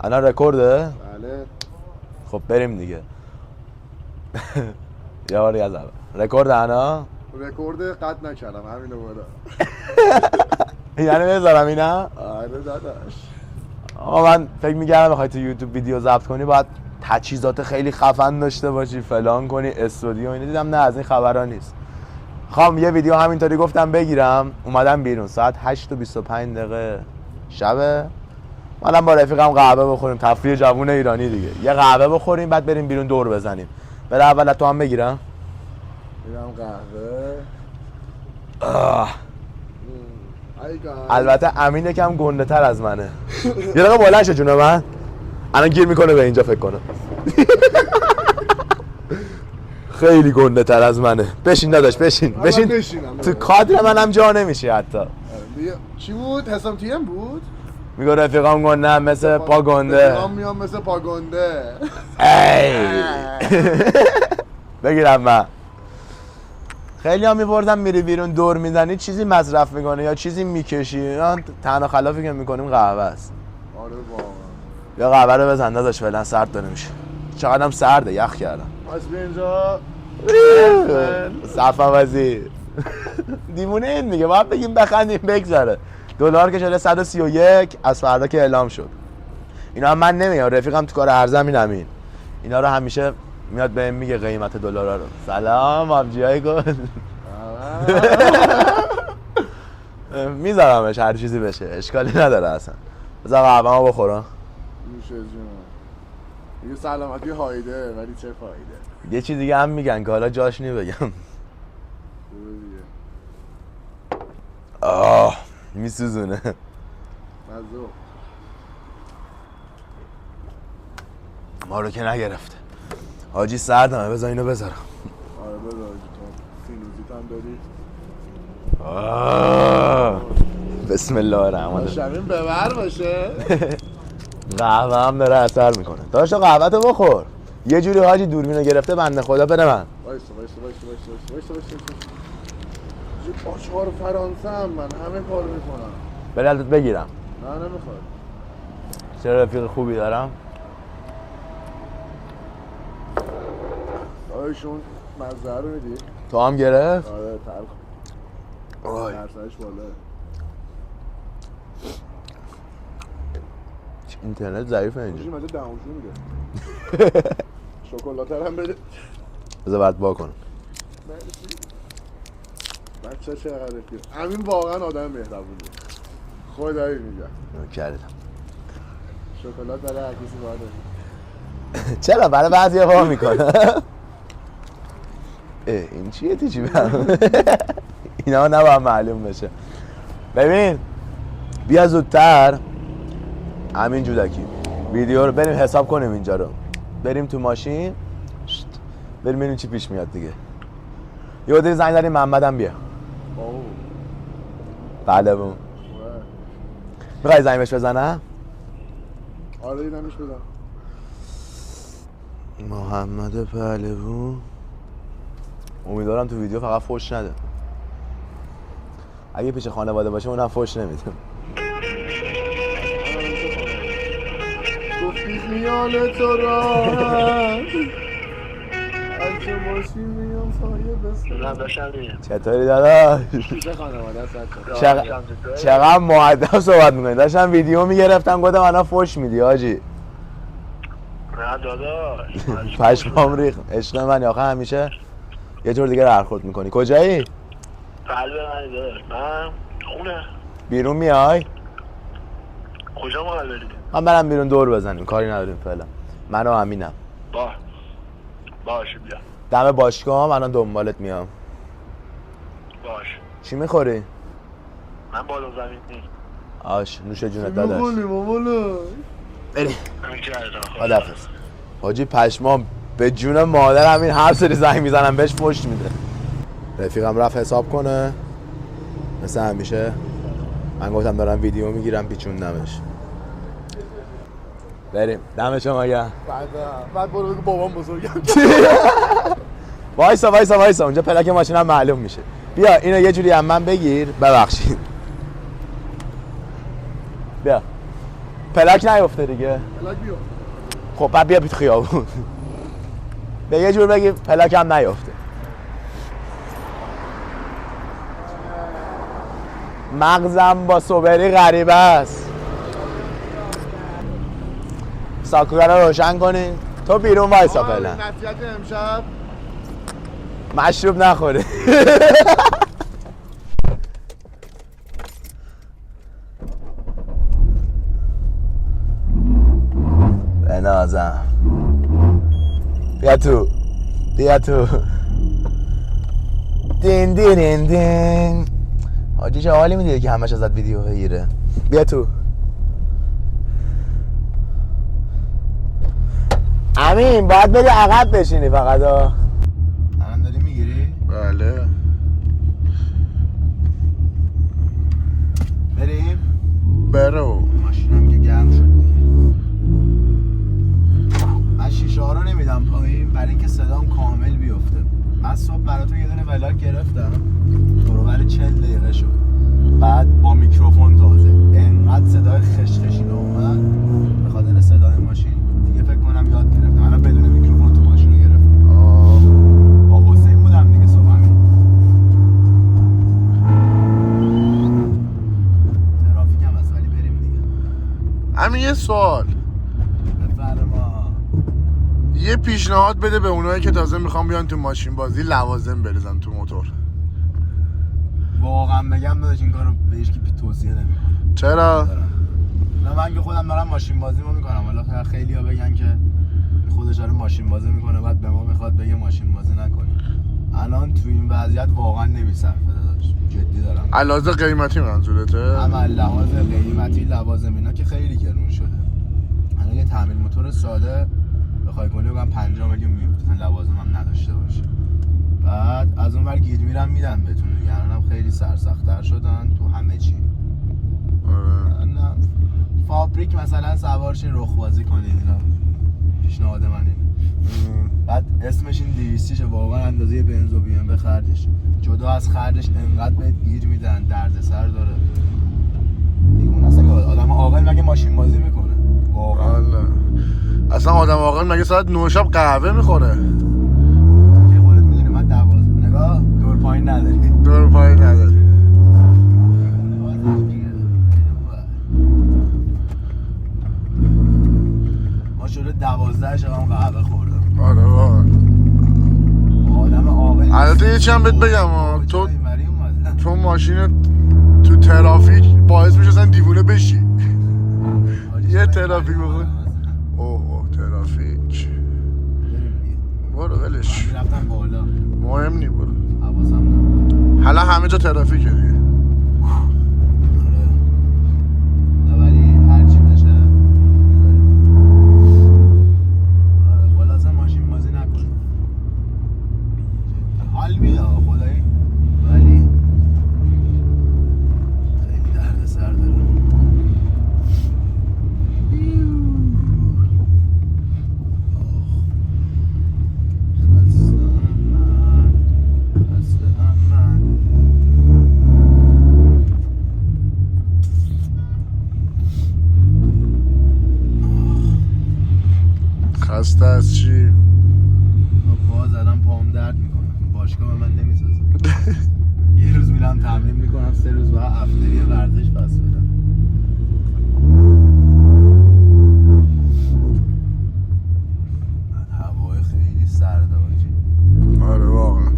الان رکورده؟ بله. خب بریم دیگه. یه باری از اول رکورد انا؟ رکورد قطع نکردم همینو بالا. یعنی بذارم اینا؟ آره داداش. آقا من فکر می‌کردم بخوای تو یوتیوب ویدیو ضبط کنی باید تجهیزات خیلی خفن داشته باشی فلان کنی استودیو اینو، دیدم نه از این خبرا نیست. خواهم یه ویدیو همینطوری گفتم بگیرم، اومدم بیرون ساعت 8:25 شبه. منم با رفیقم قهوه بخوریم، تفریح جوون ایرانی دیگه. یه قهوه بخوریم بعد بریم بیرون دور بزنیم. بره اول تو هم بگیرم. میرم قهوه. البته امین یکم گنده تر از منه. یه دقیقه بلند شو جون من. الان گیر میکنه به اینجا فکر کنم. خیلی گنده تر از منه. بشین داداش بشین. بشین. تو کادر منم جا نمیشه حتی. چی بود؟ حسام تیم بود؟ میگه رفیقام گنده مثل پا گنده. رفیقام میام مثل پا گنده. ای بگیرم من. خیلی هم میپرسن میری بیرون دور میزنی چیزی مصرف میکنه یا چیزی میکشی؟ تنها خلافی که میکنیم قهوه است. آره واقعا. یا قهوه رو بزن داداش فعلا سرد داره میشه. چقدرم سرده یخ کردم. از به اینجا صفوازی دیوونه این دیگه باید بگیم بخندیم بگذره. دلار که شده 131 از فردا که اعلام شد. اینا هم من نمیام رفیقم تو کار ارزم اینم اینا رو همیشه میاد بهم میگه قیمت دلارا رو. سلام آبجیای گل. میذارمش هر چیزی بشه اشکالی نداره اصلا. بذار قهوه‌مو بخورم. میشه جون. یه سلامتی هایده ولی چه فایده. یه چیز دیگه هم میگن که حالا جاش نی بگم. میسوزونه. مزو. ما رو که نگرفته. حاجی سردمه بذار اینو بذارم. آره بذار حاجی تو سینوزیت هم داری. بسم الله الرحمن الرحیم. شمین ببر باشه. قهوه هم داره اثر میکنه. داداش قهوه تو بخور. یه جوری حاجی دوربینو گرفته بنده خدا بره من. وایسا. آچار فرانسه هم من همه کارو میکنم. بلدت بگیرم. نه نمیخواد. چرا رفیق خوبی دارم؟ آیشون مزه رو میدی؟ تو هم گرفت؟ آره تلخ. آی درصدش بالاه. اینترنت ضعیفه اینجا. مزه دموشو میده. شکلات هم بده. بذار بعد با کنم. بچه چقدر رفیق. همین واقعا آدم مهربونیه. خدایی میگم. کردم. شکلات برای هر کسی باید. چرا برای بعضی ها میکنه؟ این چیه چی برم؟ اینا نباید معلوم بشه. ببین بیا زودتر همین جودکی ویدیو رو بریم حساب کنیم اینجا رو. بریم تو ماشین بریم ببینیم چی پیش میاد دیگه. یه ودی زنگ داریم محمدم بیا. پهلوون میخوای زنگ بهش بزنم؟ آره اینمیش بزن. محمد پهلوون امیدوارم تو ویدیو فقط فوش نده. اگه پیش خانواده باشه اونم فوش نمیده. گفتی خیال تو را از ماشین میام سایه بسن. چطوری داداش؟ چه خانواده هست؟ چقدر مؤدب صحبت میکنی. داشتم ویدیو میگرفتم گفتم الان فوش میدی حاجی. نه داداش پشمام ریخت. عشق من آخه همیشه یه جور دیگه برخورد میکنی. کجایی؟ قلب من داداش من خونه. بیرون میای؟ کجا ما بریم؟ من برم بیرون دور بزنیم کاری نداریم فعلا. من و امینم. باشه بیا. دم باشگاه هم الان دنبالت میام. باش. چی میخوری؟ من بالا زمینی. آش نوش جونت داداش. میخونی مامالا. بریم. خداحافظ. حاجی پشمام به جون مادر همین هر سری زنگ میزنم بهش فوش میده. رفیقم رفت حساب کنه مثل همیشه. من گفتم دارم ویدیو میگیرم پیچوندمش. بریم دم شما گرم. بعد برو بگو بابام بزرگم. وایسا اونجا پلاک ماشینم معلوم میشه. بیا اینو یه جوری هم من بگیر. ببخشید بیا پلاک نیفته دیگه. پلاک بیو. خب بعد بیا بیت خیابون. به یه جور بگی پلاک هم نیفته. مغزم با صبری غریبه است. ساکورا رو روشن کنین. تو بیرون وایسا فعلا. نصیحت امشب مشروب نخوری. بنازم. بیا تو. بیا تو. دین دین دین دین. حاجی چه حالی میدید که همش ازت ویدیو بگیره. بیا تو. امین باید بری عقب بشینی فقط ها. الان داری میگیری؟ بله. بریم؟ برو. ماشینم که گرم شد دیگه. من شیشه ها رو نمیدم پایین برای اینکه صدام کامل بیفته. من صبح براتون یه دونه ولاگ گرفتم دوربر 40 دقیقه شد. بعد با میکروفون تازه انقدر صدای خشخشینه اومد به خاطر صدای ماشین دیگه فکر کنم یاد گرفتم. الان بدون میکروفون تو ماشین رو گرفتم. با حسین بودم دیگه صبح همین. ترافیک هم هست ولی بریم دیگه. همین یه سوال. بفرما. یه پیشنهاد بده به اونایی که تازه میخوام بیان تو ماشین بازی لوازم بریزن تو موتور. واقعا بگم داداش این کارو به هیچ کی توصیه نمیکنم. چرا؟ نه من که خودم دارم ماشین بازی میکنم. حالا خیلی‌ها بگن که خودش داره ماشین بازی میکنه بعد به ما میخواد بگه ماشین بازی نکنیم. الان تو این وضعیت واقعا نمیصرفه داداش. جدی دارم. علاوه قیمتی منظورته؟ هم لحاظ قیمتی لوازم اینا که خیلی گرون شده. الان یه تعمیر موتور ساده بخوای کنی بگم 50 میلیون میفته. لوازم هم نداشته باشه. بعد از اون ور گیر میرم میدن بهتون دیگه. الانم خیلی سرسخت‌تر شدن تو همه چی. نه فابریک مثلا سوار شین رخ بازی کنید اینا. پیشنهاد من اینه. بعد اسمش این 200 واقعا اندازه بنز و بی ام به خرجش. جدا از خرجش انقدر بهت گیر میدن دردسر داره. دیگه اون اصلا آدم عاقل مگه ماشین بازی میکنه؟ واقعا. اصلا آدم عاقل مگه ساعت 9 شب قهوه میخوره؟ که خودت میدونی من 12 نگاه دور پایین نداری. دور پایین نداری. ما شده 12 شب هم قهوه خوردم. آره واقعا. آدم عاقل. البته یه چند بهت بگم تو ماشین تو ترافیک باعث میشه اصلا دیوونه بشی. یه ترافیک بخون. اوه ترافیک. برو ولش. رفتم بالا. مهم نی برو. حواسم حالا همه جا ترافیکه دیگه. آره. ولی هر چی بشه آره خلاصا ماشین بازی نکنیم. حال میده خدایی ولی خیلی درد سر داره. خسته از چی؟ پا زدم پاهم درد میکنه. باشگاه به من نمیسازه. یه روز میرم تمرین میکنم 3 روز بعد افتری ورزش پس بدم. هوای خیلی سرده باجی. آره واقعا.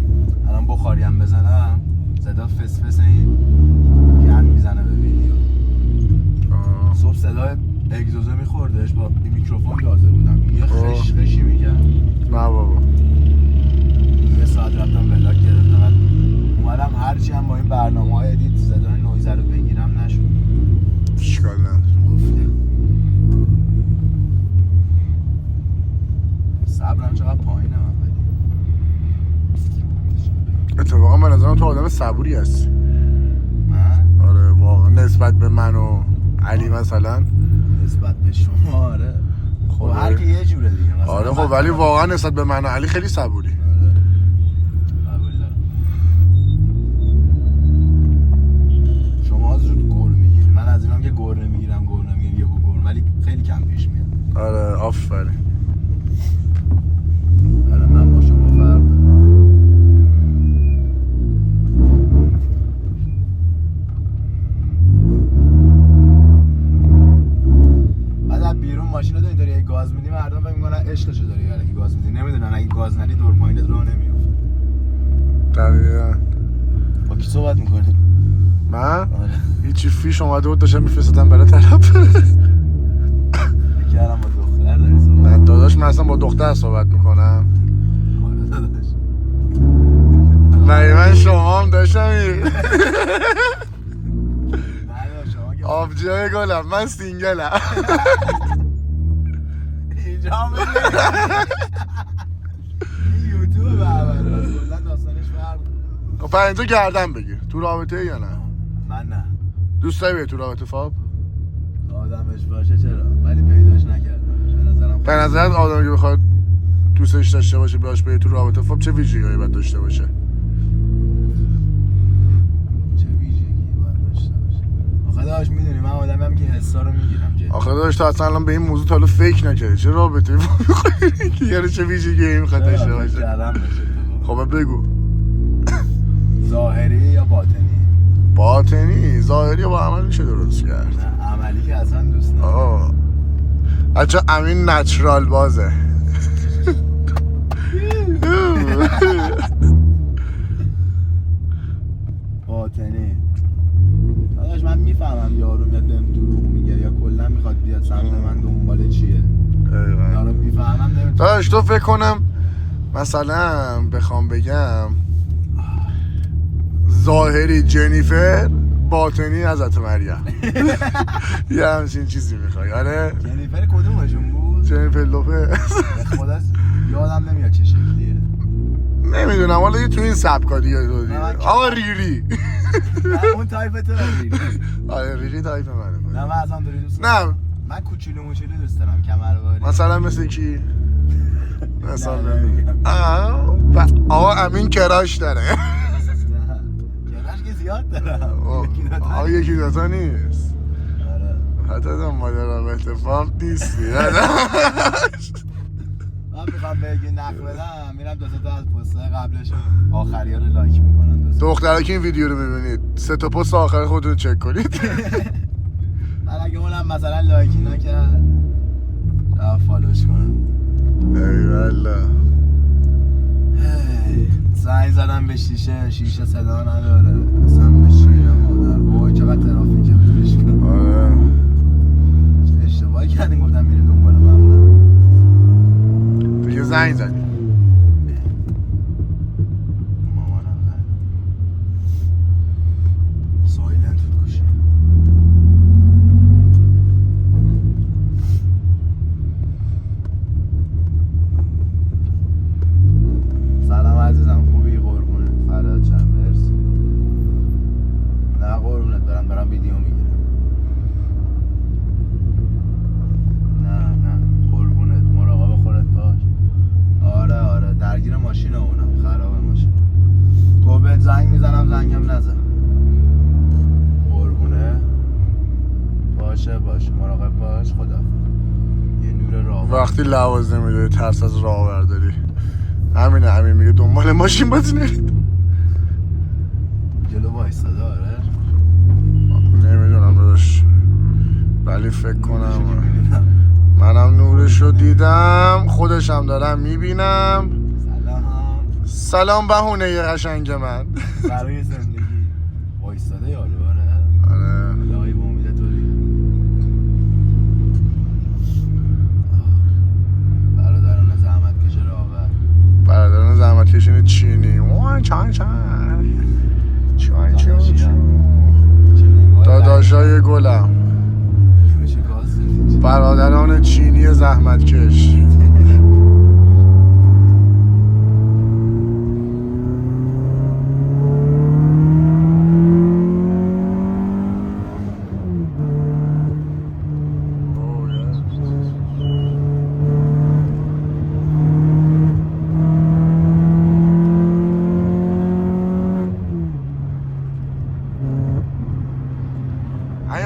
الان بخاری هم بزنم صدا فس فس این گند میزنه به ویدیو. صبح صدای اگزوزه میخوردش با میکروفون تازه بودم یه خشخشی میگم. نه بابا. یه ساعت رفتم ولاگ گرفتم اومدم هرچی هم با این برنامه های ادیت صدای نویزه رو بگیرم نشد. اشکال نداره. صبرم چقدر پایینه من ولی اتفاقا من نظرم تو آدم صبوری هستی. من؟ آره واقعا نسبت به من و علی مثلا. نسبت به شما آره. خب هر کی یه جوره دیگه مثلا. آره خب ولی واقعا نسبت به من و علی خیلی صبوری. آره قبول دارم. شما زود گور میگیری. من از اینام که گور نمیگیرم یهو گور ولی آره آفرین. آره من با شما فرق دارم. بعد بیرون ماشین رو اینطوری اگه گاز میدی مردم فکر می‌کنن عشقشو داری اگه گاز میدی، نمیدونن اگه گاز ندی دور پایینت راه نمیفته. دقیقاً. با کی صحبت می‌کنی؟ من؟ آره. هیچی فیش اومده بود داشتم میفرستادم برای طرف. کردم با دختر داری صحبت. نه داداش من اصلا با دختر صحبت میکنم. آره داداش. من شما هم داشتم آبجای گلم من سینگلم. اینجا هم این یوتیوب به اول کلا داستانش فرق. خب پس تو گردن بگیر تو رابطه یا نه؟ من نه. دوست داری بری تو رابطه فاب؟ آدمش باشه چرا؟ ولی پیداش نکردم. به نظرم به نظرت آدمی که بخواد دوستش داشته باشه بیاش بری تو رابطه فاب چه ویژگی‌هایی باید داشته باشه؟ چه ویژگی باید داشته باشه؟ آخه داش میدونی من آدمم که حسا رو میگیرم جدی. آخه داشت تو اصلا الان به این موضوع تا حالا فکر نکردی چه رابطه می‌خوای که یارو چه ویژگی می‌خواد داشته باشه؟ کردم بشه. خب بگو. ظاهری یا باطنی؟ باطنی، ظاهری با عمل میشه درست کرد. نه عملی که اصلا دوست ندارم. آه بچه امین نچرال بازه. باطنی داداش من میفهمم یارو میاد بهم دروغ میگه یا کلا میخواد بیاد سمت من دنبال چیه. یارو میفهمم نمیتونم. داداش تو فکر کنم مثلا بخوام بگم ظاهری جنیفر باطنی حضرت مریم. یه همچین چیزی میخوای؟ آره جنیفر کدومشون بود؟ جنیفر لوپز. خدا یادم نمیاد چه شکلیه. نمیدونم حالا یه تو این سبکا دیگه تو دیگه. آقا ریری. اون تایپ تو ریری. آره ریری تایپ منه. نه من اصلا دوری دوست نه من کوچولو موچولو دوست دارم کمرواری. مثلا مثل کی؟ مثلا نمیگم. آقا امین کراش داره. کراش که زیاد دارم. آقا یکی دوتا نیست. آره. حتی دنبال رابطه فام نیستی. من میخوام بگی نقل بدم میرم دو تا از پست‌های قبلش آخری‌ها رو لایک میکنن. دخترها که این ویدیو رو میبینید 3 تا پست آخر خودتون چک کنید. من اگه اونم مثلا لایکی نکرد شاید فالوش کنم. ایوالا زنگ زدم به شیشه صدا نداره اصلا به شیره مادر وای چقدر ترافیکه بزرش کنم. آره اشتباهی کردیم گفتم میریم دنبال ممنون. تو که زنگ زدی مامانم زنگ سایلنت بود گوشی. سلام عزیزم خوبی قربونت فدات شم مرسی. نه قربونت برم ویدیو میگیرم. نه قربونت مراقب خودت باش. آره درگیر ماشین اونم خراب ماشین. خب بهت زنگ میزنم زنگم نزن. قربونه باشه مراقب باش خدا. یه نور راه وقتی لوازم نمیداری ترس از راه برداری. همینه امین میگه دنبال ماشین بازی نرید. جلو وایستاده آره. نمیدونم داداش ولی فکر کنم منم نورشو دیدم خودشم دارم میبینم. سلام بهونه ی قشنگ من. برای زندگی وایستاده یارو آره لای با امید توری. برادران زحمتکش راهبر. برادران زحمتکشین چینی وای چای داداشای گلم برادران چینی زحمتکش.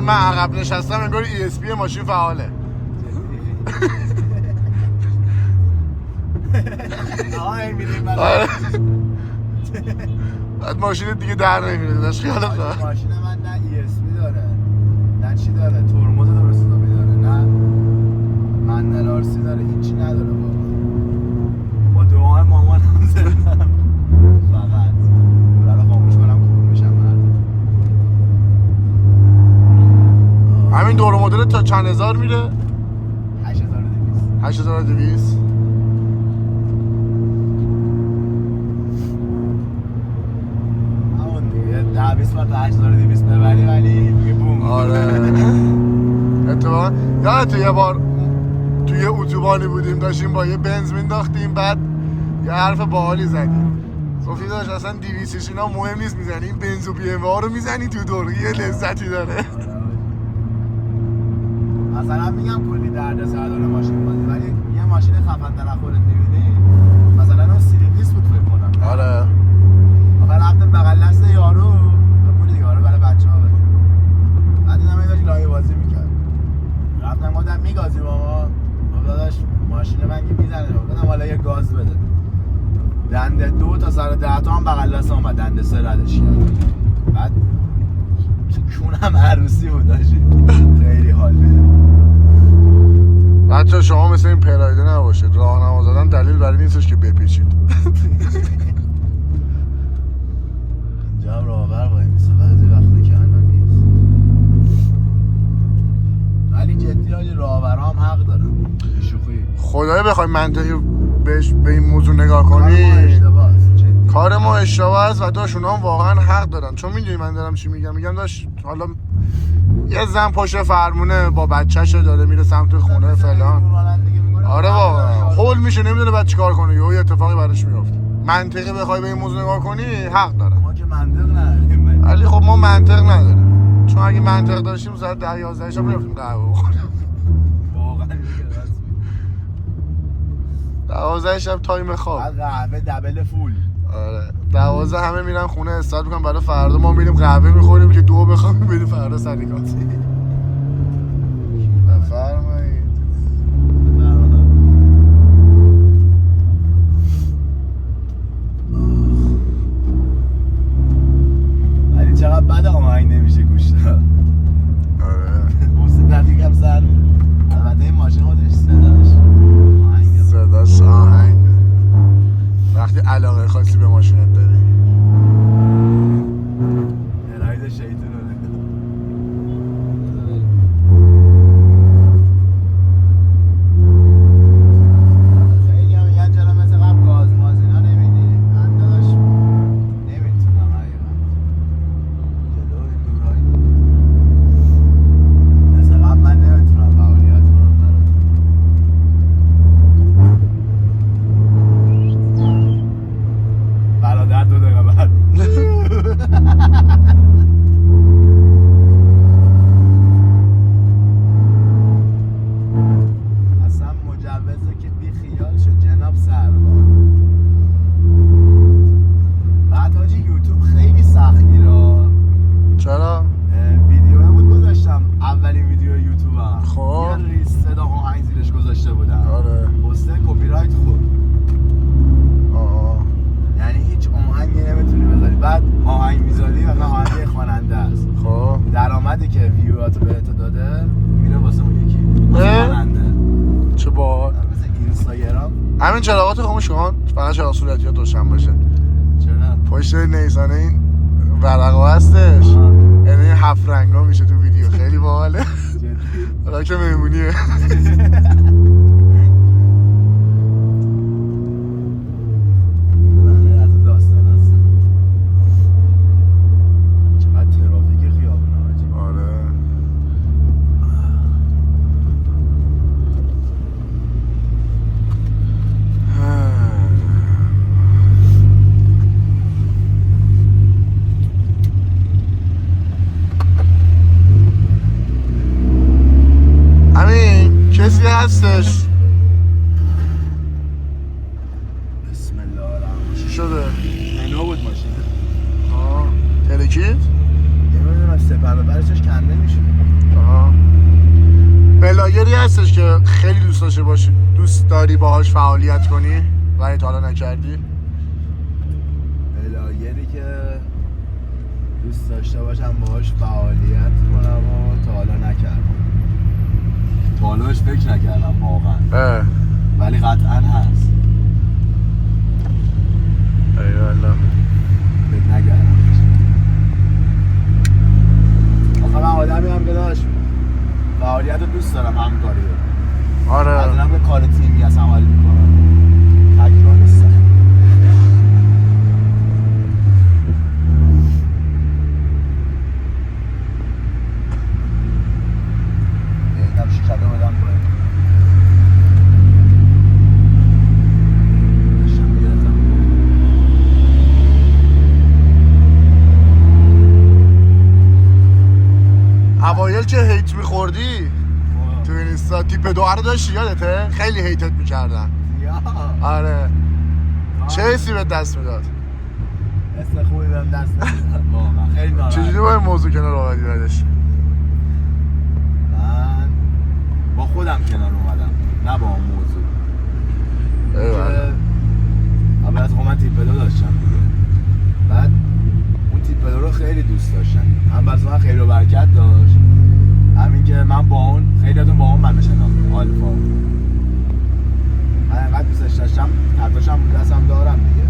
من عقب نشستم انگار ESP ماشین فعاله. آه میریم آره. بعد ماشین دیگه در نمیره داشت خیالت راحت. ماشین من نه ESP داره نه چی داره، ترمز درست حسابی داره، نه منقل RC داره، هیچی نداره بابا. با دعای مامانم زدم فقط رو خاموش کنم کور میشم مردم. همین دور مدل تا چند هزار میره؟ 8200. 8200. همون دیگه 10-20 بار تا 8200 ببری ولی دیگه بوم. آره. اتفاقا یادت یه بار توی اتوبانی بودیم داشتیم با یه بنز مینداختیم، بعد یه حرف باحالی زدیم. صوفی داشت اصلا 200 اینا مهم نیست، میزنی این بنز و بی ام رو میزنی تو دور، یه لذتی داره. مثلا میگم کلی درد سر داره ماشین بازی، ولی یه ماشین خفن تر خودت میبینی. مثلا اون سیلیندیس بود فکر کنم. آره. آخه رفتم بغل دست یارو پول یارو برای بچه‌ها بده. بعد دیدم این داشت لایه بازی میکرد. رفتم گفتم میگازی ماما. داداش ماشین من که میزنه. گفتم حالا یه گاز بده. دنده 2 تا سر 10 تا هم بغل دست اومد، دنده 3 ردش کرد. بعد کونم عروسی بود داشت. خیلی حال میده. بچه شما مثل این پرایده نباشید، راهنما زدن دلیل برای نیستش که بپیچید. اینجا هم راهبر باید میسه بعضی وقتا که الان نیست، ولی جدی های راهبر هم حق دارن. شوخی خدای بخوای منطقی به این موضوع نگاه کار ما کنی اشتباه است، جدی. کار ما اشتباه است و داشت اونا هم واقعا حق دارن. چون میدونی من دارم چی میگم داشت حالا یه زن پشت فرمونه با بچه‌شو داره میره سمت خونه فلان. آره واقعا هول میشه نمیدونه بعد چیکار کنه، یه اتفاقی براش میفته. منطقی بخوای به این موضوع نگاه کنی حق داره، ما که منطق نداریم. ولی خب ما منطق نداریم. چون اگه منطق داشتیم ساعت 10-11 شب میرفتیم قهوه بخوریم. واقعا میگه راست میگه. 12 شب تایم خواب. بعد قهوه دبل فول. آره 12 همه میرن خونه استارت میکنن برای فردا، ما میریم قهوه میخوریم که 2 بخوام بریم فردا سریکات. بفرمایید. ولی چقدر بد آهنگ نمیشه گوش داد. آره حسین ندیگم سر میره. البته این ماشین خودش صداش آهنگه. صداش آهنگ. وقتی علاقه خاصی به ماشینت داری. راید شیطون رو خیلی هم میگن چرا مثل قبل گاز مازینا نمیدی. من داداش نمیتونم حقیقت جلو این نورایی مثل قبل من نمیتونم فعالیت کنم برادر 2 دقیقه بعد اصلا مجوزه که بی خیال شد جناب سربان. بعد حاجی یوتیوب خیلی سختگیره. چرا؟ ویدیو بود گذاشتم، اولین ویدیو یوتیوبم. خب. یه ریز صدا آهنگ زیرش گذاشته بودم. آره. پست کپی رایت خورد. یعنی هیچ آهنگی نمیتونی بذاری. بعد آهنگ میذاری و آهنگ خواننده است. خب درآمدی که ویواتو بهت داده میره واسه اون یکی خواننده. چه باحال. مثل اینستاگرام. همین چراغاتو خاموش کن، فقط چراغ صورتی ها دوشن باشه. چرا؟ پشت نیسانه این ورقا هستش، یعنی 7 رنگا میشه تو ویدیو. خیلی باحاله. جدی؟ حالا که مهمونیه. از اون داستان هست. چقدر ترافیک خیابونه حاجی. آره همین کسی هستش؟ بسم الله الرحمن. چی شده؟ اینو بود ماشین. تلکید؟ نمیدونم سپر ببرشش کنده میشه. به بلاگری هستش که خیلی دوست داشته باشی، دوست داری باهاش فعالیت کنی ولی تا حالا نکردی؟ بلاگری که دوست داشته باشم باهاش فعالیت کنم و تا حالا نکردم. تا حالاش فکر نکردم واقعا، ولی قطعا هست. ایوالا فکر نکردم. آخه من آدمی هم که داشت فعالیت رو دوست دارم، همکاری رو. آره از که کار تیمی هست عمل میکنم، تکرار نیستم. اینم شیشت رو بدم باید داشتم گرفتم. اوایل که هیت میخوردی تو این اینستا تیپ 2 رو داشتی یادته؟ خیلی هیتت میکردن. آره چه حسی بهت دست میداد؟ حس خوبی بهم دست نمیداد واقعا، خیلی ناراحت. چجوری با این موضوع کنار اومدی بعدش؟ من با خودم کنار اومدم، نه با اون موضوع. اول از من تیپ 2 داشتم دیگه، بعد اون تیپ 2 رو خیلی دوست داشتم، هم برای من خیر و برکت داشت، همین که من با اون خیلیاتون با اون من شناختم آلفا. من انقدر دوستش داشتم حتاشم دستم دارم دیگه.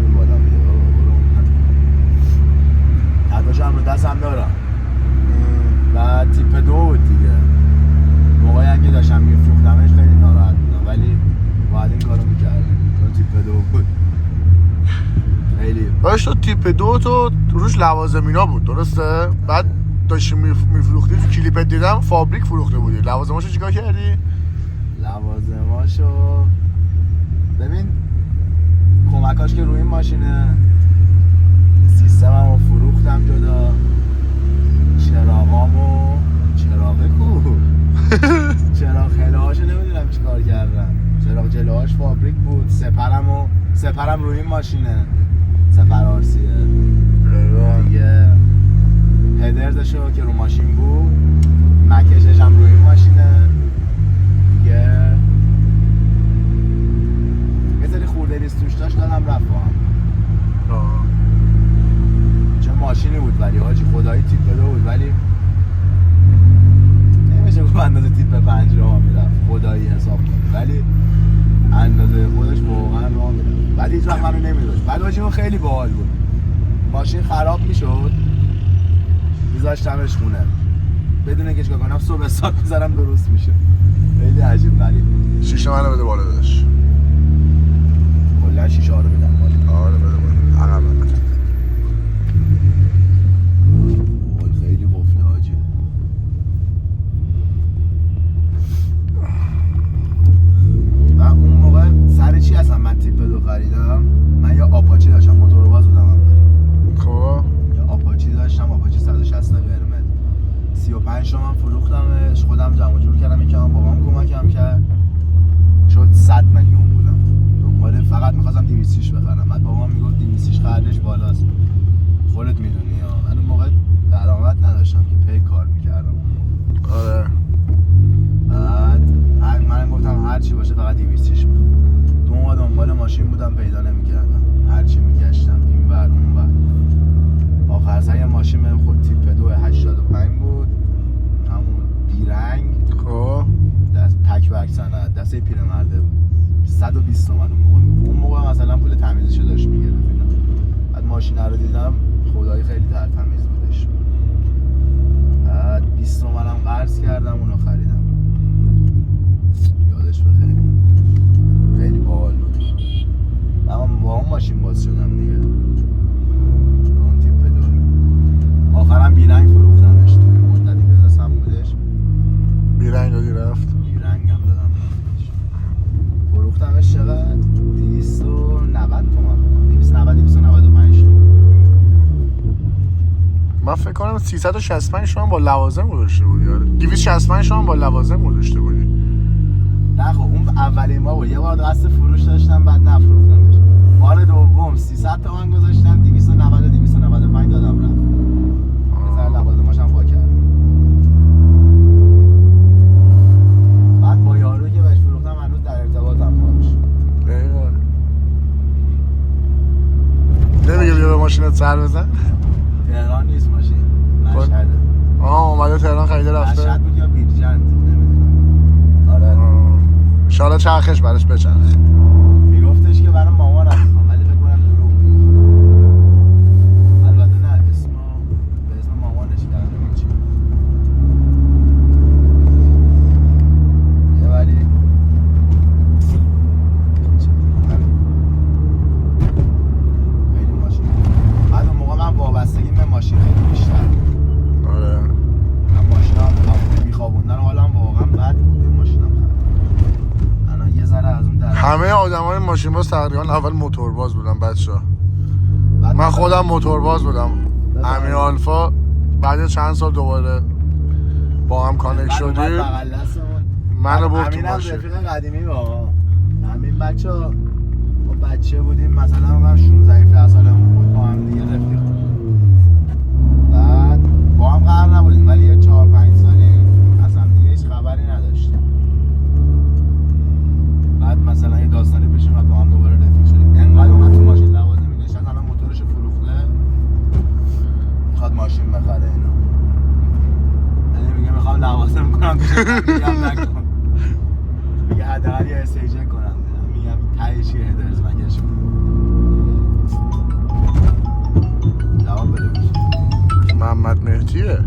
اون بالا میگه حتاشم رو دستم دارم. و تیپ 2 بود دیگه. موقعی هم که داشتم میفروختمش خیلی ناراحت بودم، ولی باید این کارو میکردم چون تیپ 2 بود. خیلی باش تو تیپ 2 تو روش لوازمینا بود درسته؟ بعد داشتی میفروختی، تو کلیپت دیدم فابریک فروخته بودی. لوازماشو چیکار کردی؟ لوازماشو ببین کمکاش که روی این ماشینه، سیستممو فروختم جدا، چراغامو چراغه کو چراغ خلهاشو نمیدونم چیکار کردم، چراغ جلوهاش فابریک بود، سپرم روی این ماشینه، سپر آرسیه دیگه، هدرزشو که رو ماشین بود، مکشش هم روی این ماشینه دیگه، یه سری خورده ریز توش داشت دادم رفت با هم. چه ماشینی بود ولی حاجی خدایی تیپ 2 بود، ولی نمیشه گفت اندازه تیپ 5 راه میرفت، خدایی حساب کنی، ولی اندازه خودش واقعا راه میرفت، ولی هیچ وقت منو نمیداشت. بعد حاجی اون خیلی باحال بود، ماشین خراب میشد میذاشتمش خونه بدون اینکه چیکار کنم، صبح ساعت میذارم درست میشه. خیلی عجیب غریب. شیشه منو بده بالا داداش. کلا شیشه ها رو بدم بالا. آره بده بالا. عقب بده. خیلی قفله حاجی. و اون موقع سر چی هستم من تیپ 2 خریدم؟ من یا آپاچی داشتم، موتورباز بودم اول. خب یا آپاچی داشتم، آپاچی 160 قرمز 35 تومن فروختمش، خودم جمع جور کردم، یکم بابام کمکم کرد، شد 100 میلیون بودم دنبال، فقط می‌خواستم 200 بخرم. بعد بابام میگفت 200 خریدش بالاست، خودت میدونی ها. من اون موقع درآمد نداشتم که پی کار می‌کردم. آره بعد من گفتم هر چی باشه فقط 200 دو ماه دنبال ماشین بودم پیدا نمی‌کردم، هر چی می‌گشتم این ور اون ور. آخر سر یه ماشین بهم خود تیپ 2 85 بود، همون بیرنگ، خب دست تک بک سند، دسته پیرمرده بود، 120 تومن اون موقع مثلا پول تمیزشو داشت میگرفت اینا. بعد ماشین رو دیدم خدایی خیلی تمیز بودش. بعد 20 تومنم قرض کردم اونو خریدم، یادش بخیر، خیلی باحال بود. من با اون ماشین باز شدم دیگه، اون تیپ 2. آخرم بیرنگ فروختمش توی مدتی که دستم بودش، بیرنگ دادی رفت. بیرنگم دادم فروختمش. چقدر؟ 290 تومن، 295 تومن. من فکر کنم 365 تومن با لوازم گذاشته بودی. آره 265 تومن با لوازم گذاشته بودی. نه خب اون اولین ما بود، یه بار قصد فروش داشتم بعد نفروختمش. بار دوم 300 تومن گذاشتم، 290 و 295 دادم رفت. بذار لوازماشم وا کردم. سر بزن. تهران نیست ماشین، مشهده. اومده تهران خریده رفته. مشهد بود یا بیرجند نمیدونم. آره. انشالله چرخش برش بچرخ. میگفتش که برای مامانم میخوام ولی فکر کنم دروغ میگه. البته نه اسمو به اسم مامانش کردم چی. یه ولی خیلی ماشین. بعد اون موقع من وابستگی به ماشین خیلی بیشتر. آره. من ماشینم میخوابوندن حالم واقعا بد بود. ماشینم خراب. الان یه ذره از اون طرف. همه آدمای ماشین باز تقریبا اول موتورباز بودن بچه‌ها. من خودم موتورباز بودم. امیر آلفا بعد چند سال دوباره با هم کانکت شدیم. منو برد تو ماشین. رفیق قدیمی با همین بچه‌ها ما بچه بودیم مثلا من 16 سالمون بود با هم دیگه رفیق. بعد با هم قرار نبودیم ولی یه 4-5 سالی از هم دیگه هیچ خبری نداشتیم. بعد مثلا یه داستانی پیش اومد با هم دوباره رفیق شدیم. انقدر اومد تو ماشین لوازمی نشست الان موتورش فروخته میخواد ماشین بخره اینو. یعنی میگه میخوام لوازم کنم میگم نکن. میگه حداقل یه استیج کنم. میگم تهش یه هدرز مگش جواب بده باشه. محمد مهدیه. اوه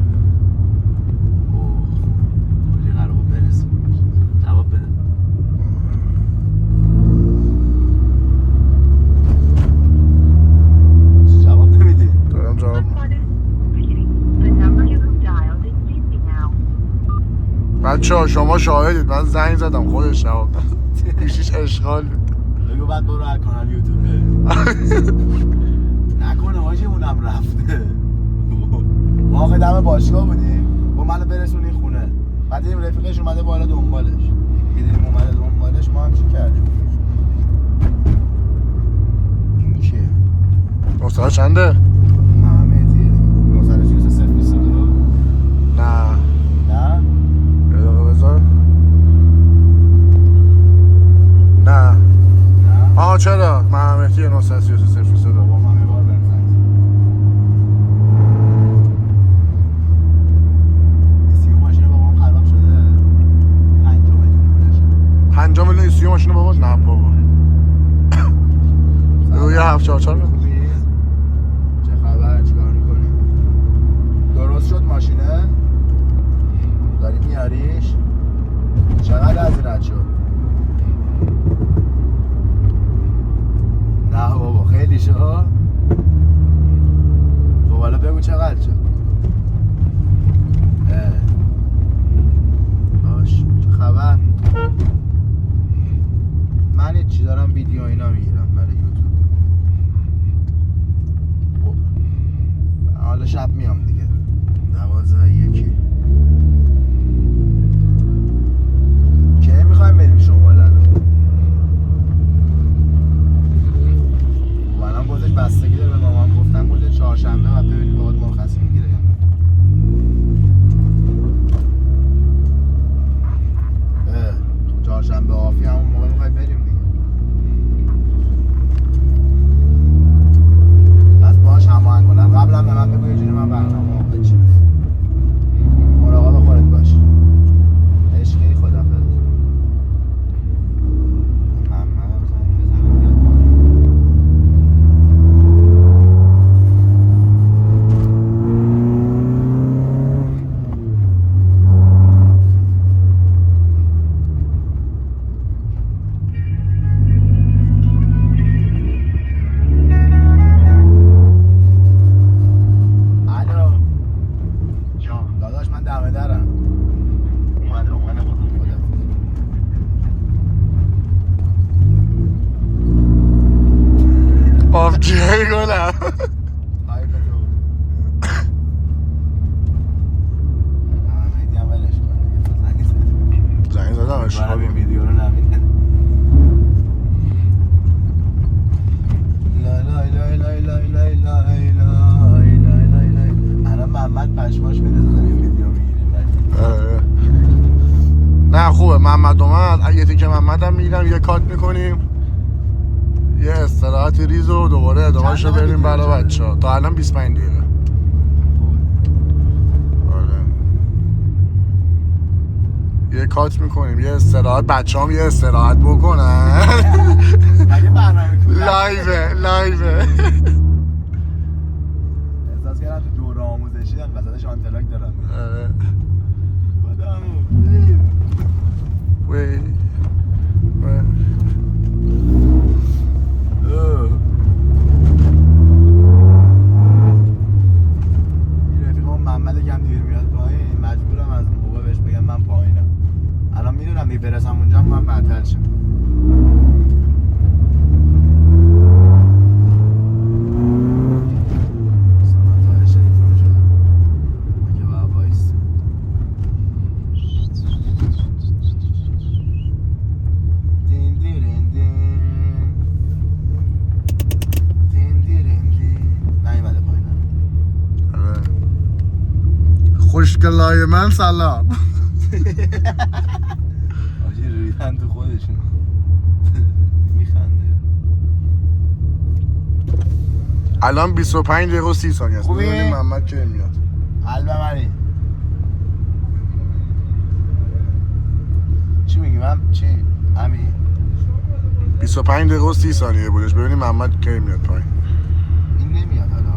کلی قرار بود برسیم. جواب بده. جواب نمیدی؟ دارم جواب بچه‌ها شما شاهدید من زنگ زدم خودش جواب داد. پیشش اشغال بگو بعد برو هک کانال یوتیوب نکنه حاجی اونم رفته. ما آخه دم باشگاه بودیم با منو برسونی خونه بعد دیدیم رفیقش اومده بالا دنبالش. دیدیم اومده دنبالش ما هم چی کردیم؟ این کیه؟ نصره چنده؟ محمدیه 933 نه نه؟ یه دقیقه بذار. نه نه؟ چرا؟ محمدی 933 بابا من میبار بهم زنگ زد. سی ماشین بابام خراب شده 5 میلیون پولشه. 5 میلیون سی ماشین بابا؟ نه بابا. یه 744 خوبی؟ چه خبر؟ چیکار میکنی؟ درست شد ماشینه؟ داری میاریش؟ چقدر هزینه‌ات شد؟ نه بابا خیلی شد؟ خب حالا بگو چقدر شد؟ باش چه خبر؟ من هیچی دارم ویدیو اینا میگیرم برای یوتیوب. حالا شب میام دیگه 12:01 کی میخوایم بریم شمال الان؟ الان گفتش بستگی داره به مامان گفتن گفته چهارشنبه و ببینیم باهات مرخصی میگیره یا نه. چهارشنبه آفی همون موقع میخوای بریم دیگه. پس باهاش هماهنگ کنم. قبلا به من بگو یه جوری من برنامه‌مو بچینم. مراقب خودت باش. عشقی خدافظ. جای گلم زنگ زدم اشغال این ویدیو رو نبینه. الان محمد پشماش میده داره این ویدیو میگیریم. نه خوبه محمد اومد. یه تیکه محمد هم میگیرم یه کات میکنیم یه استراحت ریز و دوباره ادامهش رو بریم برای بچه ها. تا الان 25 دقیقه. آره یه کات میکنیم، یه استراحت، بچه هم یه استراحت بکنن. مگه برنامه تو لایوه احساس کردم تو دوره آموزشی دارن وسطش آنتلاک دارن. آره خودمو وی رفیقم محمد کم دیر میاد پایین، مجبورم از موقع بهش بگم من پایینم. الان میدونم دیگه برسم اونجا من معطل شم. خوشگلای من سلام. آجی ریدن تو خودشون. میخنده. الان 25 دقیقه و 30 ثانیه است. خوبی؟ ببینیم محمد کی میاد. قلب منی. چی میگی من؟ چی؟ همین 25 دقیقه و 30 ثانیه بودش. ببینیم محمد کی میاد پایین. این نمیاد حالا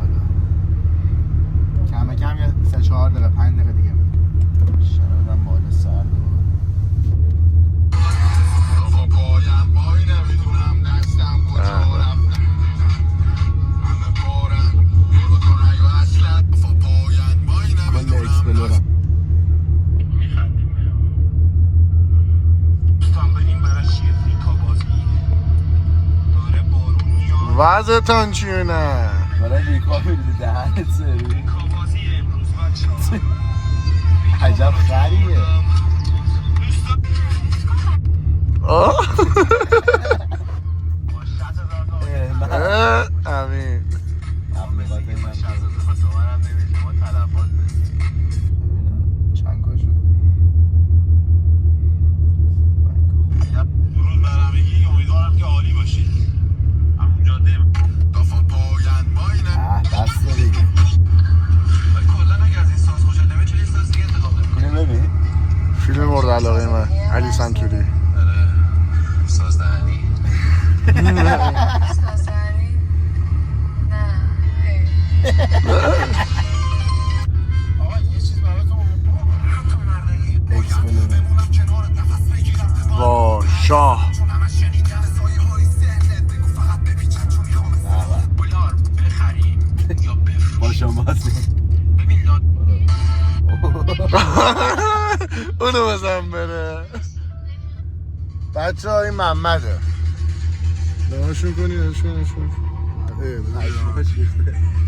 کم کم یه 3-4 دقیقه 5 دقیقه دیگه میاد. شنیدم بالا سرد کل اکسپلورم. وضعتان چیه نه؟ برای ریکا میدی دهنت سری عجب خریه. امین چند کشو درود بر همگی، امیدوارم که عالی باشید. همون جاده دافا پاین ماینه بسته دیگه. ولی کلا اگه از این ساز خوشت نمیاد چه یه ساز دیگه انتخاب نمی‌کنی؟ اینو ببین فیلم مورد علاقه من علی سنتوری. آره ساز دهنی. آقا یه چیز براتون تو مردگی اکسپلورم. بمونم کنار نفس بگیرم وا شاه چون همش شنیدن سایه های ذهنت بگو فقط بپیچن چون میخوام بلار بخریم یا بفروشیم. با شماست. ببین لاد اونو بزن بره. بچه ها این محمده. نماشون کنی نشون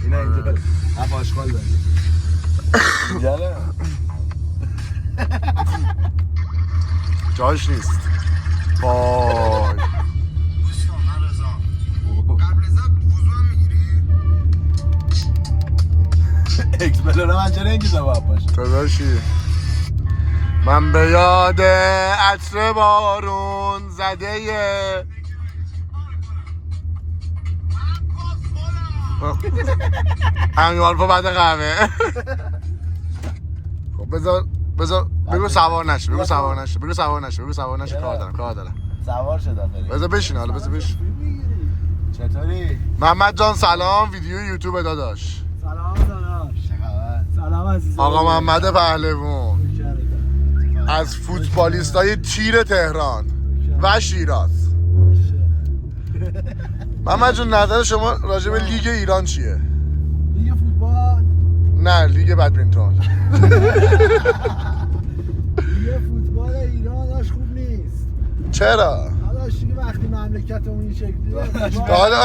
اینا اینجا هم آشغال داریم اینجا نه جاش نیست. وای من رضا قبل ازت وضو هم میگیری؟ اکسپلورم من چرا اینجا باید باشه. داداشی من به یاد عطر بارون زده همین حرفا بعد قهوه. خب بذار بگو سوار نشه کار دارم سوار شدم بریم. بذار بشین حالا بشین. چطوری؟ محمد جان سلام، ویدیو یوتیوب داداش. سلام داداش. چه خبر؟ سلام عزیزم. آقا محمد پهلوان از فوتبالیستای تیر تهران و شیراز. محمد جون نظر شما راجع به لیگ ایران چیه؟ لیگ فوتبال. نه لیگ بدمینتون. لیگ فوتبال ایران داش خوب نیست. چرا؟ داداش دیگه وقتی مملکتمون این شکلیه. حالا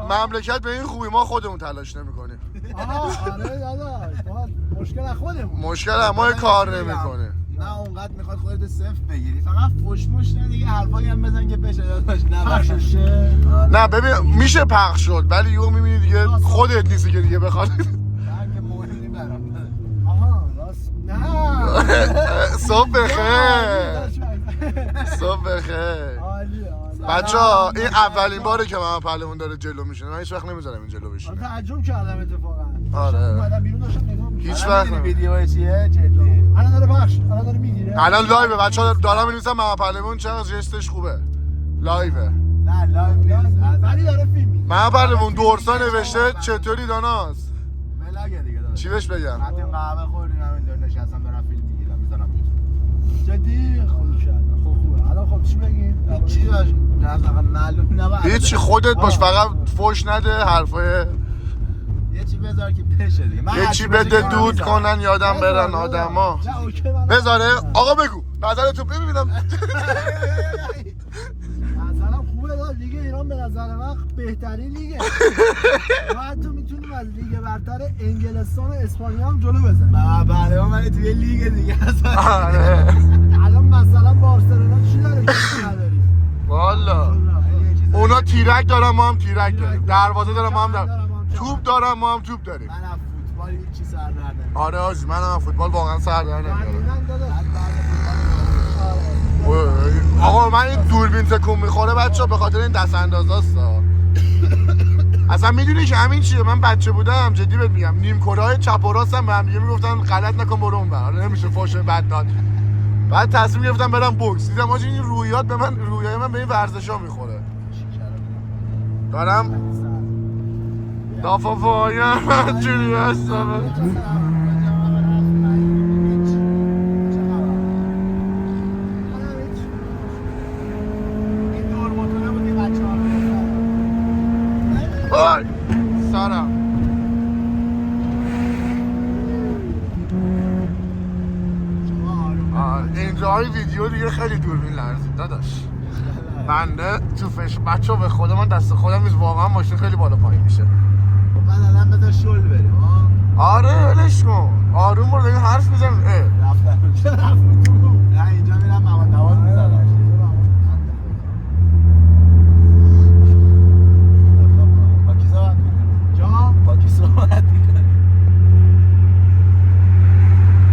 مملکت به این خوبی ما خودمون تلاش نمی‌کنیم. آره داداش ما مشکل از خودمون. مشکل ما کار نمی‌کنه. نه اونقدر میخواد خودت صفر بگیری، فقط فوشموش نه دیگه، حرفایی هم بزن که بشه داداش. نه بخششه. نه ببین میشه پخش شد ولی یهو می‌بینی دیگه خودت نیستی که دیگه بخواد. من که موهی برام. آها راست. نه. صبح بخیر. صبح بخیر. عالی عالی. بچه‌ها این اولین باره که من پهلوان داره جلو میشینه. من هیچ وقت نمیذارم این جلو من بشینه. تعجب کردم اتفاقا. آره. اومدم بیرون داشتم نگاه می‌کردم. هیچ وقت میدونی ویدیو چیه جدی الان داره پخش، الان داره میگیره. الان لایوه بچه‌ها دارم می‌نویسم محمد پهلوان چقدر جستش خوبه. لایوه. نه لایو نیست ولی داره فیلم میگیره. محمد پهلوان دورسا نوشته چطوری داناس؟ ملاگه دیگه داداش چی بهش بگم؟ رفتیم قهوه خوردیم همینطور نشستم دارم فیلم میگیرم میذارم جدی خوب کردم. خوبه. الان خب چی بگیم؟ چی داشت نه معلوم نبود هیچی خودت باش فقط فوش نده حرفای یه چی بذار که بشه دیگه من یه هرچی چی بشه بده که دود می‌ذارم. کنن یادم برن آدما نه اوکی من. بذاره آقا بگو نظرتو ببینم نظرم خوبه داد. لیگ ایران به نظر من بهترین لیگه. ما حتی میتونیم از لیگ برتر انگلستان و اسپانیا هم جلو بزنیم. ما برای من توی لیگ دیگه هستم آره الان مثلا بارسلونا چی داره که نداریم؟ والا اونا تیرک دارن ما هم تیرک داریم دروازه دارن ما هم توپ دارن ما هم توپ داریم من از فوتبال هیچ چیز سر در نمیارم آره آجی من هم فوتبال واقعا سر در نمیارم دقیقاً داداش. آقا من این دوربین تکون میخوره بچه به خاطر این دست اندازاست اصلا میدونی که همین چیه من بچه بودم جدی بهت میگم نیم کره های چپ و راستم به هم دیگه میگفتن غلط نکن برو اون بر نمیشه فوش بد داد بعد تصمیم گرفتم برم بوکس دیدم آجی این روحیات به من روحیای من به این ورزشا میخوره دارم دافافایم من جوری هستم این دور موتوره بود که بچه‌ها آی سارم اینجاهای ویدیو دیگه خیلی دوربین لرزید داداش بنده تو بچه به خودم من دست خودم نیست واقعا ماشین خیلی بالا پایین میشه بعد الان بذار شل بریم ها آره ولش کن آروم برو دیگه حرف میزن رفتم نه اینجا میرم محمد نواز میزنم با کی صحبت میکنی؟ جا با کی صحبت میکنی؟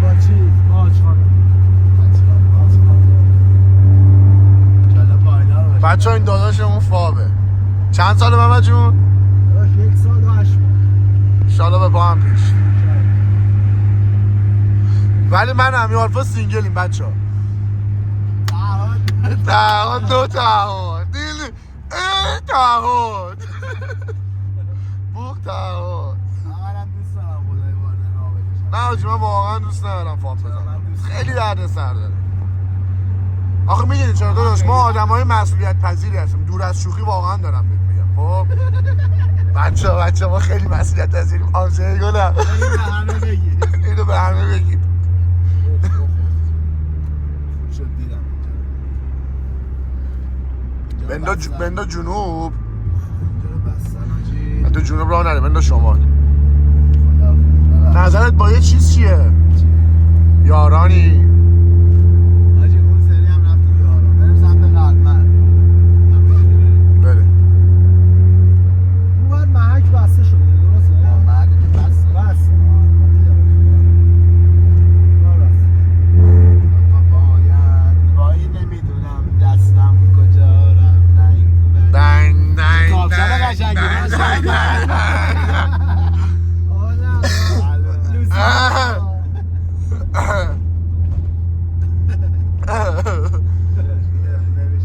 با چیز آجخانه. بچه این داداشمون فابه چند ساله محمد جون؟ داداش 1 سال و 8 ماه. انشالله به پا هم پیش ولی من همی حرفا سینگلیم بچه ها تعهد دو تعهد دیلی تعهد بوق تعهد منم دوست دارم خدای وارد راه بکشم نه آجی من واقعا دوست ندارم فاب بزنم خیلی درد سر داره آخه میگیدی چرا داداش ما آدم های مسئولیت پذیری هستیم دور از شوخی واقعا دارم بهت میگم خب بچه ما خیلی مسئولیت پذیریم آمسه گلم این به همه بگی اینو به همه بگید خوب شد دیدم بندا جنوب چرا بستن آجی بندا جنوب راه نره بندا شمال نظرت با یه چیز چیه؟ یارانی آجی اون سری هم رفتیم یاران بریم سمت قلمر بره اون باید محک بسته شده درسته؟ مرد که بس بس وای نمیدونم دستم کجا رفت دنگ دنگ کافشن قشنگی نمیشه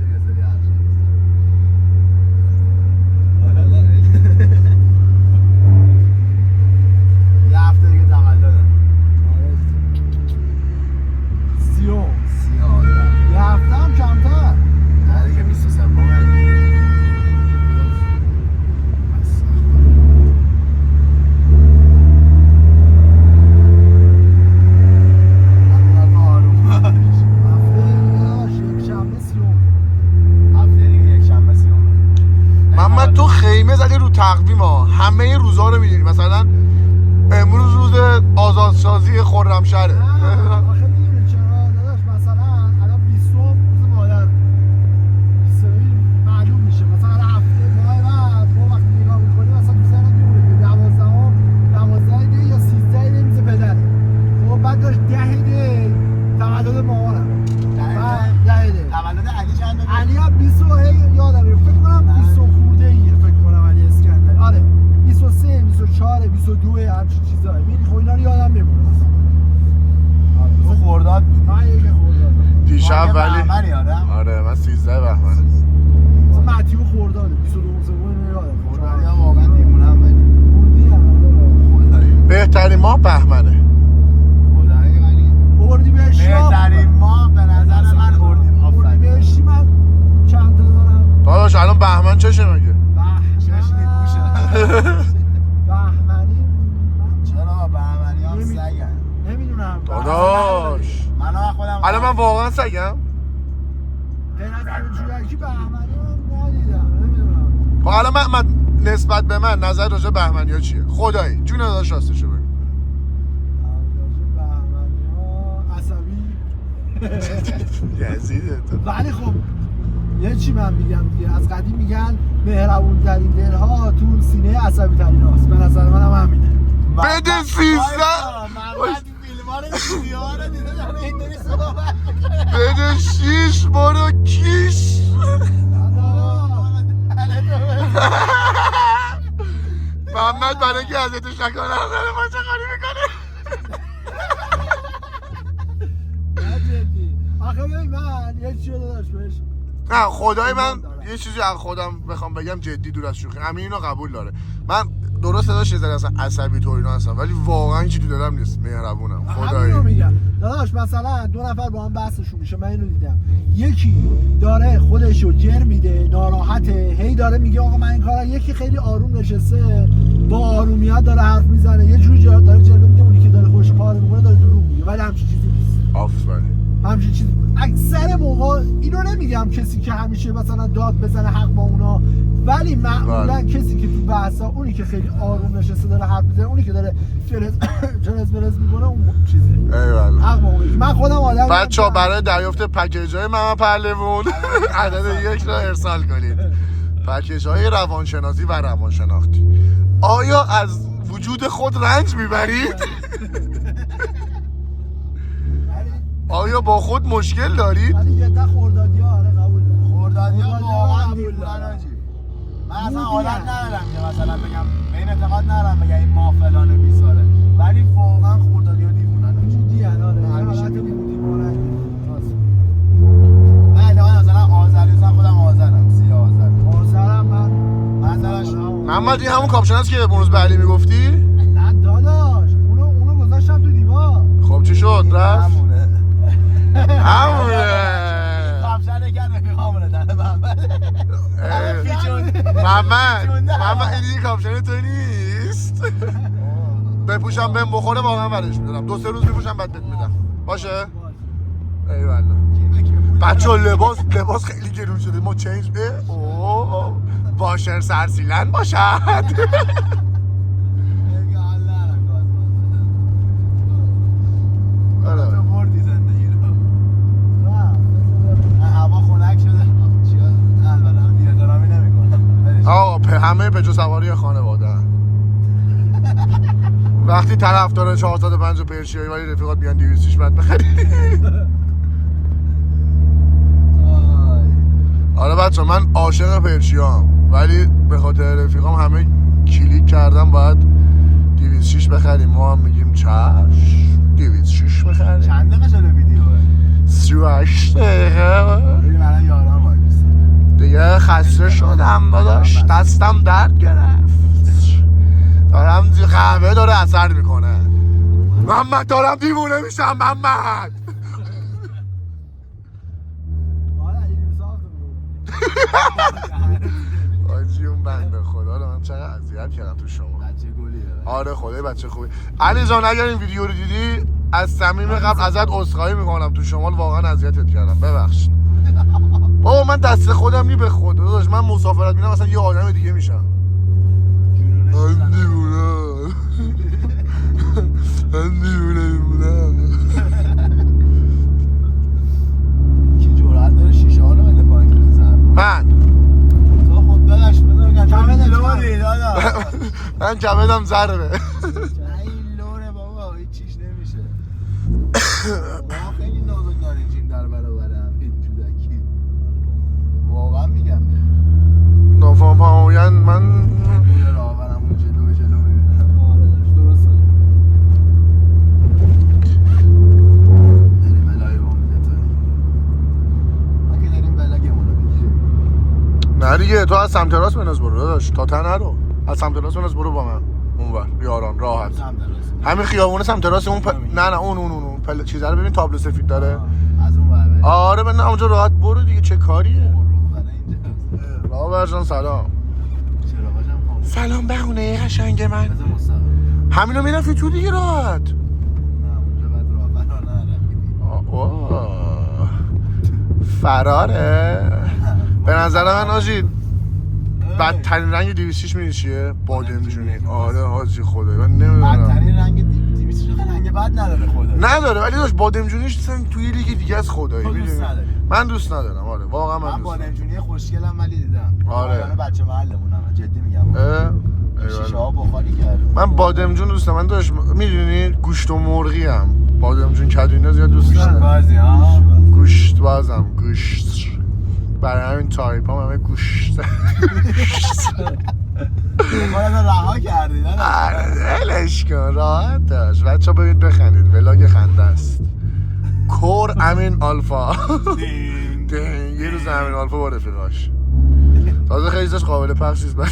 یه سری حرف یه هفته دیگه تولدم 30 سیاه یه هفته هم کمتر. نه دیگه 23 محمد تو خیمه زدی رو تقویم ها همه روزا رو میدونی مثلا امروز روز آزادسازی خرمشهره آخه میدونی چرا داداش مثلا الان 20 روز مادر 20 معلوم میشه مثلا هفته ماه بعد ما وقتی نگاه میکنیم مثلا تو ذهنت میمونه که 12 دی یا 13 دی میز پدره خب بعد داشت 10 دی تولد مامانم 10 دی تولد علی چند علی هم 20 یادم میری خب اینا رو یادم میمونه تو خرداد بودی؟ من یک خرداد دیشب ولی من یادم آره من 13 بهمن مثلا متیو خرداده 22 اینو یادم خردادی هم واقعا دیوونم ولی بردی هم خدایی بهترین ماه بهمنه. خدایی ولی بردی بهشی بهترین ماه به نظر من بردی آفرین بهشی من چند تا دارم داداش الان بهمن چشه مگه؟ چشمی گوشه بهمنی چرا بهمنی هم سگن نمیدونم داداش من خودم الان من واقعا سگم؟ به نظر جویکی بهمنی هم ندیدم نمیدونم خب الان من نسبت به من نظر راجع به بهمنی ها چیه؟ خدایی جون داداش راستشو بگو. بهمنی ها عصبی یزیده تو. ولی خب یه چی من میگم دیگه از قدیم میگن مهربون ترین دلها تو سینه عصبی ترین هاست به نظر من هم همینه بده 13 من فیلم ها رو ویدیو ها رو دیده داره اینطوری صحبت میکنه بده 6 برو کیش. محمد برای اینکه ازتش نکنه داره ماچه خالی میکنه. نه جدی آخه ببین من یه چی رو داداش بهش نه خدای من یه چیزی از خودم بخوام بگم جدی دور از شوخی همین اینو قبول داره. من درست داداش یه ذره اصلا عصبی طور اینا هستم ولی واقعا چی تو دلم نیست مهربونم خدایی. همین رو میگم داداش مثلا دو نفر با هم بحثشون میشه من اینو دیدم یکی داره خودشو جر میده ناراحته هی داره میگه آقا من این کارا یکی خیلی آروم نشسته با آرومیت داره حرف میزنه یه جوری داره جلوه میده اونی که داره خودش پاره میکنه داره دروغ میگه ولی همچین چیزی نیست آفرین. همچین چیزی اکثر موقع اینو نمیگم کسی که همیشه مثلا داد بزنه حق با اونا ولی معمولا کسی که تو بحثا اونی که خیلی آروم نشسته داره حرف میزنه اونی که داره جرز میکنه اون چیزه ایوالله. حق با اونی من خودم آدم بچه‌ها برای دریافت پکیج های محمد پهلوون عدد 1 را ارسال کنید. پکیج های روانشناسی و روانشناختی. آیا از وجود خود رنج میبرید؟ آیا با خود مشکل دارید؟ ولی یه ده خردادی‌ها آره قبول دارم خردادی‌ها واقعا قبول دیوونن دارم. آجی من اصلا عادت ندارم که مثلا بگم به این اعتقاد ندارم بگم این ماه فلانه 20 ساله ولی واقعا خردادی‌ها دیوونن آجی جدی‌ان آره من یه همیشه حالت میگم. بودی مانند راست. من اعتقاد مثلا آذری مثلا خودم آذرم 30 آذر آذرم من مثلا محمد این همون کاپشن است که اون روز به علی میگفتی؟ نه داداش اونو گذاشتم تو دیوار خب چی شد رفت؟ همونه همونه. کاپشن کرد رفیقامونه تنه محمد این کاپشن تو نیست. بپوشم بهم بخوره واقعا ورش میدارم 2-3 روز میپوشم بعد بهت میدم باشه؟ ایوالله. بچه‌ها لباس خیلی گرون شده ما چینج اوه واشر سرسیلن باشد. تو بردی زندگی رو هوا خنک شده چیا البته بی‌احترامی نمی‌کنم آقا همه پجو سواری خانواده وقتی طرفدار 450 پرشیایی ولی رفیقات بیان 200 بعد بخری. آره بچه من عاشق پرشیام ولی به خاطر رفیقام همه کلیک کردم باید 206 بخریم ما هم میگیم چشم 206 بخریم. چند دقیقه شده ویدیوه؟ 38 دقیقه. ببین الان یارم وای میسته دیگه خسته شدم داداش دستم درد گرفت دارم قهوه داره اثر میکنه. محمد دارم دیوونه میشم محمد. آجی اون بنده خدا رو من چقدر اذیت کردم تو شما. بچه گلیه آره خدای بچه خوبی. علی جان اگر این ویدیو رو دیدی از صمیم قلب ازت عذرخواهی میکنم تو شمال واقعا اذیتت کردم ببخش. بابا من دست خودم نی به خدا داداش من مسافرت میرم مثلا یه آدم دیگه میشم. من دیوونه میمونم. کی جرأت داره شیشه ها رو بده پایین تو سر من تو خود بلش بده بگم کمه لوری دادا من کبدم ضربه. این لوره بابا هیچ چیش نمیشه ما خیلی نازک نارنجیم در برابر همین کودکی واقعا میگم نافام من میره راهبرم اون جلو میبینم نه دیگه تو از سمت راست بناز برو داداش، تا تن نرو، از سمت راست بناز برو با من اونور یاران راحت. همین خیابونه سمت راست اون نه اون چیزا رو ببین، تابلو سفید داره از اون ور. آره ببین اونجا راحت برو دیگه، چه کاریه. راهبر جان سلام. سلام بهونه قشنگ من. همینو میرفتی تو دیگه راحت. نه اونجا بعد راهبر فراره. به نظر من آجی بدترین رنگ 206 میدونی چیه؟ بادمجونی. آره حاجی خدایی من نمیدونم. بدترین رنگ 206 رنگ بد نداره خدایی. نداره ولی داشت بادمجونیش اصلا توی لیگ دیگه است خدایی. دوست نداری؟ من دوست ندارم. آره واقعا من دوست ندارم. بادمجونی خوشگلم ولی دیدم. آره. بچه محلمونم جدی میگم. شیشه ها بخاری کرد. من بادمجون دوست دارم. من داشت میدونی گوشت و مرغی ام. بادمجون کدو اینا زیاد دوست ندارم. بازی ها. گوشت بازم گوشت. برای همین تایپ هم همه گوشت. ما رها کردید. الش کن راحت داشت. بچه‌ها ببینید بخندید. ولاگ خنده است. کور امین آلفا. یه روز امین آلفا با رفیقاش. تازه خیلی چیزاش قابل پخش نیست. یه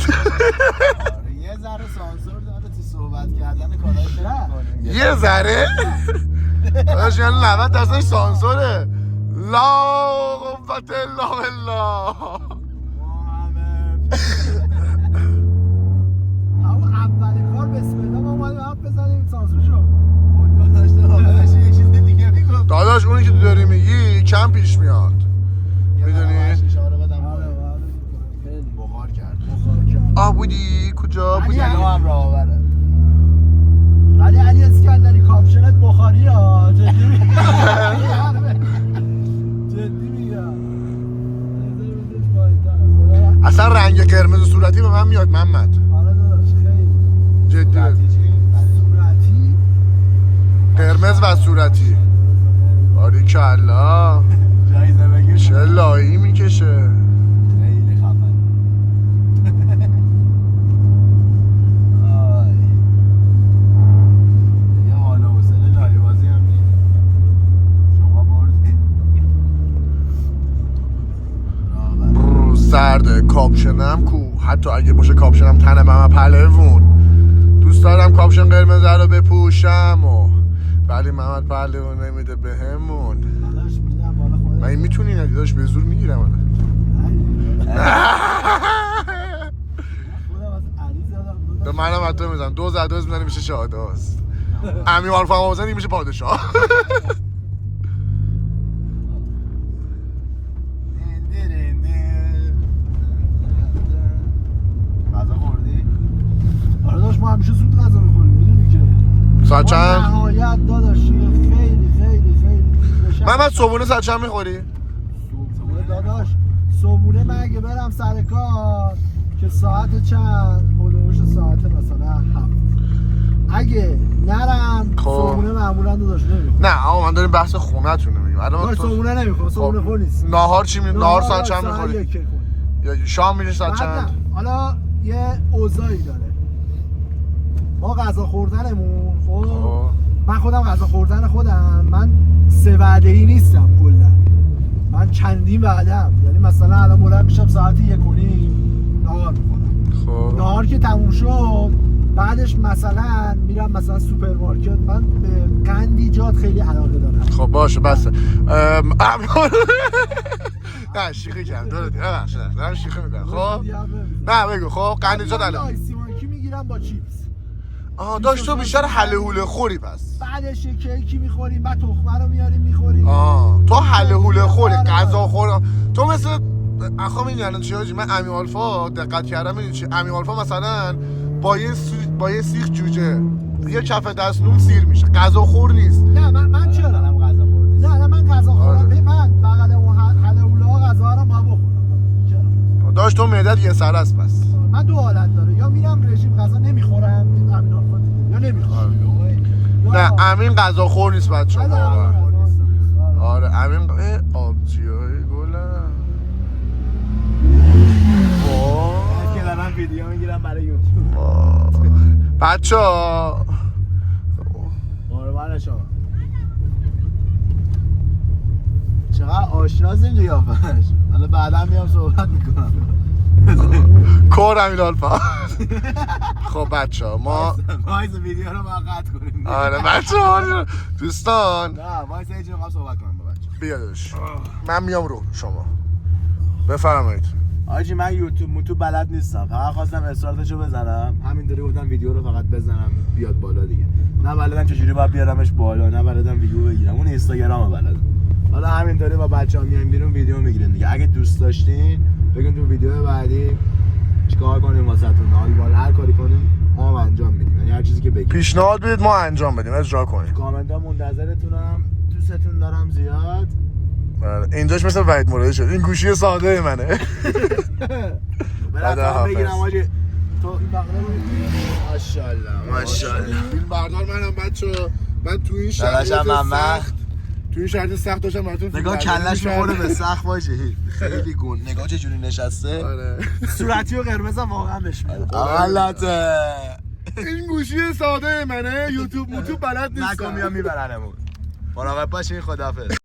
ذره سانسور داره تو صحبت کردن کارهای یه ذره؟ داشت یعنی 90% سانسوره. لا قوت الا بالله. اما اولین کار بسم الله ما اومدیم حرف بزنیم سانسور شد. داداش اونی که تو داری میگی کم پیش میاد میدونی؟ بخار کرد. بودی کجا بودی؟ جلو هم راه بره. ولی علی اسکندری کاپشنت بخاری ها. جدی میگم. اصلا رنگ قرمز صورتی به من میاد محمد. آره داداش خیلی جدی صورتی قرمز و صورتی. باریکلا جایزه بگیر. چه لایی میکشه. خیلی خفن. یه حال و حوصله لایه بازی هم نیست. شما بردید. سرده کاپشنم کو، حتی اگه باشه کاپشنم تنه من پهلوون. دوست دارم کاپشن قرمز رو بپوشم ولی محمد پهلوون نمیده بهمون. داداش میدم بالا خودت. من میتونی ندی داشت به زور میگیرم خودم از علی زدم به منم حتی میزنم 2 + 2 میزنی میشه شهاداست. امی آلفا هم بزنی میشه پادشاه. غذا خوردی؟ آره داداش ما همیشه زود غذا میخوریم میدونی که ساعت چند؟ نهایت داداش خیلی بشه. محمد صبحونه ساعت چند میخوری؟ صبحونه داداش صبحونه من اگه برم سر کار که ساعت چند هلوش ساعت مثلا 7. اگه نرم صبحونه معمولا داداش نمیخورم. نه آقا من داریم بحث خونه تونه میگیم. الان صبحونه نمیخورم. صبحونه خور نیست. ناهار چی ناهار ساعت چند میخوری؟ یا شام میشه ساعت چند؟ حالا یه اوضاعی داره. ما غذا خوردنمون خب من خودم غذا خوردن خودم من 3 وعده‌ای نیستم کلا. من چندین وعده‌ام. یعنی مثلا الان بلند میشم ساعت 1:30 نهار میخورم. خب نهار که تموم شد بعدش مثلا میرم مثلا سوپرمارکت. من به قندیجات خیلی علاقه دارم. خب باشه بس. نه شیخی کردم دارم شیخی میکنم. خب نه بگو. خب قندیجات الان آیسی مایکی میگیرم با چیپس. داشت تو بیشتر حله حوله خوری پس. بعدش یه کیکی میخوریم بعد تخمه رو میاریم میخوریم. تو حله حوله خوری غذا خور. تو مثل اخوام این الان چی حاجی؟ من امی آلفا دقت کردم این چی امی آلفا مثلا با یه سیخ جوجه یه کف دست نون سیر میشه. غذا خور نیست. نه من چرا؟ منم غذا خوردم. نه من غذا خورم. من بغل اون حله حوله ها غذا رو ما بخورم. چرا؟ داشت تو معدت یه سر است پس. من 2 حالت داره. یا میرم رژیم غذا نمیخورم امین آلفا دیده یا نمیخورم. نه امین غذا خور نیست بچه‌ها واقعا. آره امین آبجیای گلم. که دارم ویدیو میگیرم برای یوتیوب. بچه‌ها قربان شما. چقدر آشناس این قیافش. حالا بعدا میام صحبت میکنم. کار همین آلپا. خب بچه ها ما وایس ویدیو رو باید قطع کنیم. آره بچه ها دوستان نه وایس یه چیزی می‌خوام صحبت کنم با بچه. بیادش من میام رو شما بفرمایید. آجی من یوتیوب بلد نیستم، فقط خواستم استارتشو بزنم، همینطوری گفتم ویدیو رو فقط بزنم بیاد بالا دیگه. نه بلدم چجوری باید بیارمش بالا، نه بلدم ویدیو بگیرم، اون اینستاگرام بلدم. حالا همینطوری با بچه‌ها میایم بیرون ویدیو میگیریم دیگه. اگه دوست داشتین بگین تو ویدیو بعدی چیکار کنیم واسهتون، حال هر کاری کنیم ما انجام میدیم، یعنی هر چیزی که بگید پیشنهاد بدید ما انجام بدیم، اجرا کنیم. کامنت ها منتظرتونم، دوستتون دارم زیاد. اینجاش مثل وحید مرادی شد، این گوشی ساده منه. براتون بگیرم آجی تو این بغله ماشاءالله ماشاءالله. فیلم بردار منم بچه‌ها. من تو این شرایط سخت تو این شرایط سخت داشتم براتون نگاه کلش میخوره به سقف باشه، خیلی گون. نگاه چه جوری نشسته. آره صورتی و قرمزم واقعا بهش میاد. غلطه. این گوشی ساده منه، یوتیوب بلد نیستم. نکن میام میبرنمون. مراقب باشین، خداحافظ.